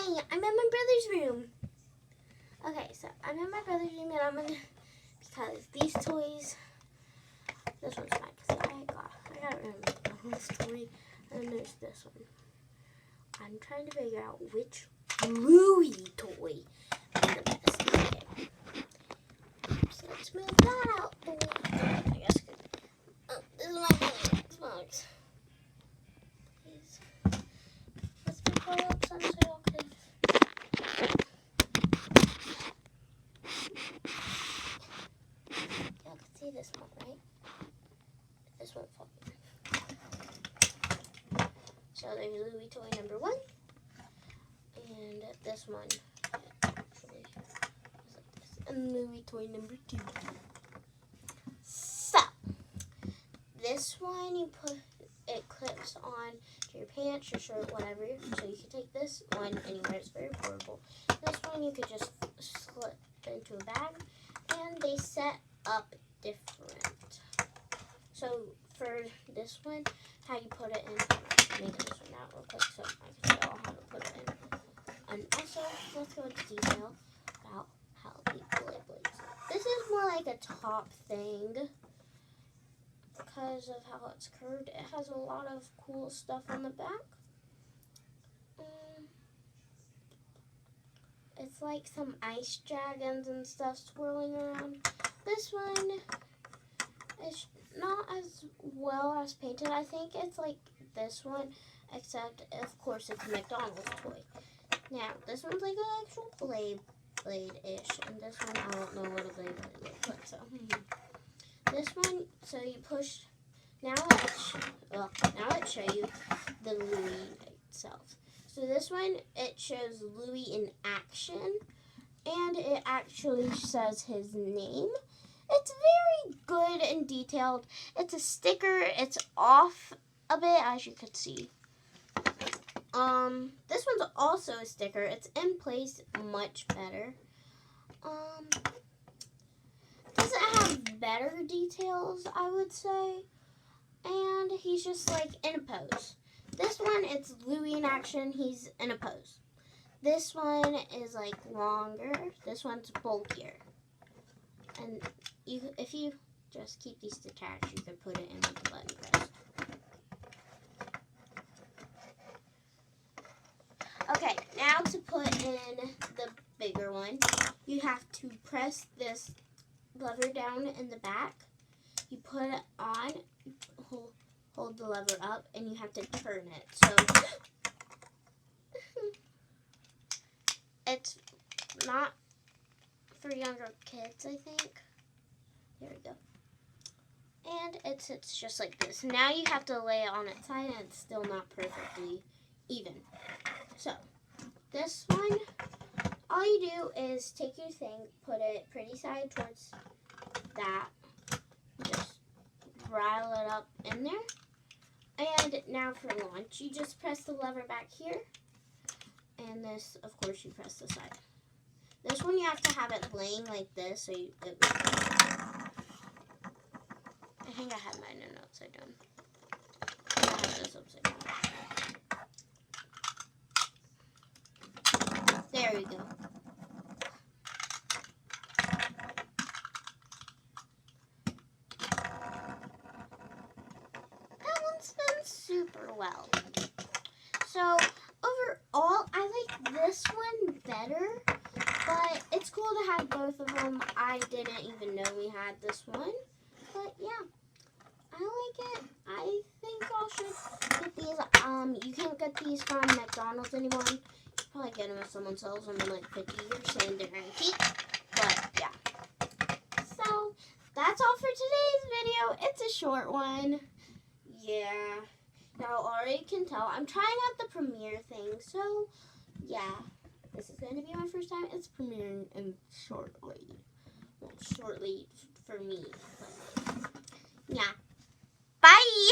Hi, I'm in my brother's room. Okay, so I'm in my brother's room and I'm gonna, because these toys, this one's mine because I got this toy and there's this one. I'm trying to figure out which Louie toy is the best. Okay. So let's move that out the way. I guess. Oh, this is my Xbox. Please. Let's pull up some so y'all can. Y'all can see this one, right? This one falls. So there's Louie toy number 1. And this one actually is like this. And Louie toy number 2. So this one you put, it clips on to your pants, your shirt, whatever. So you can take this one anywhere. It's very portable. This one you could just slip into a bag, and they set up different. So for this one, how you put it in, make this one out real quick so I can show how to put it in. And also, let's go into detail about how the blades. This is more like a top thing because of how it's curved. It has a lot of cool stuff on the back. It's like some ice dragons and stuff swirling around. This one is not as well as painted. I think it's like this one, except of course it's a McDonald's toy. Now, this one's like an actual blade-ish, and this one, I don't know what a blade looks like, so. This one, so you push, now it shows you the Louie itself. So this one, it shows Louie in action, and it actually says his name. It's very good and detailed. It's a sticker, it's off a bit, as you could see. This one's also a sticker. It's in place much better. Doesn't have better details, I would say. And he's just like in a pose. This one, it's Louie in action. He's in a pose. This one is like longer. This one's bulkier. And if you just keep these detached, you can put it in with the button press. Okay, now to put in the bigger one, you have to press this lever down in the back. You put it on, hold the lever up, and you have to turn it. So it's not for younger kids, I think. There we go. And it sits just like this. Now you have to lay it on its side, and it's still not perfectly even. So, this one, all you do is take your thing, put it pretty side towards that, just rile it up in there, and now for launch, you just press the lever back here, and this, of course, you press the side. This one, you have to have it laying like this, so I think I had mine upside down. I have this upside down. There we go. That one's done super well. So, overall, I like this one better, but it's cool to have both of them. I didn't even know we had this one, but yeah, I like it. I think y'all should get these. You can't get these from McDonald's anymore. Probably get them if someone sells them in like 50 years saying they're antique. But yeah. So that's all for today's video. It's a short one. Yeah. Y'all already can tell. I'm trying out the premiere thing. So yeah. This is going to be my first time. It's premiering in shortly. Well, shortly for me. But, yeah. Bye.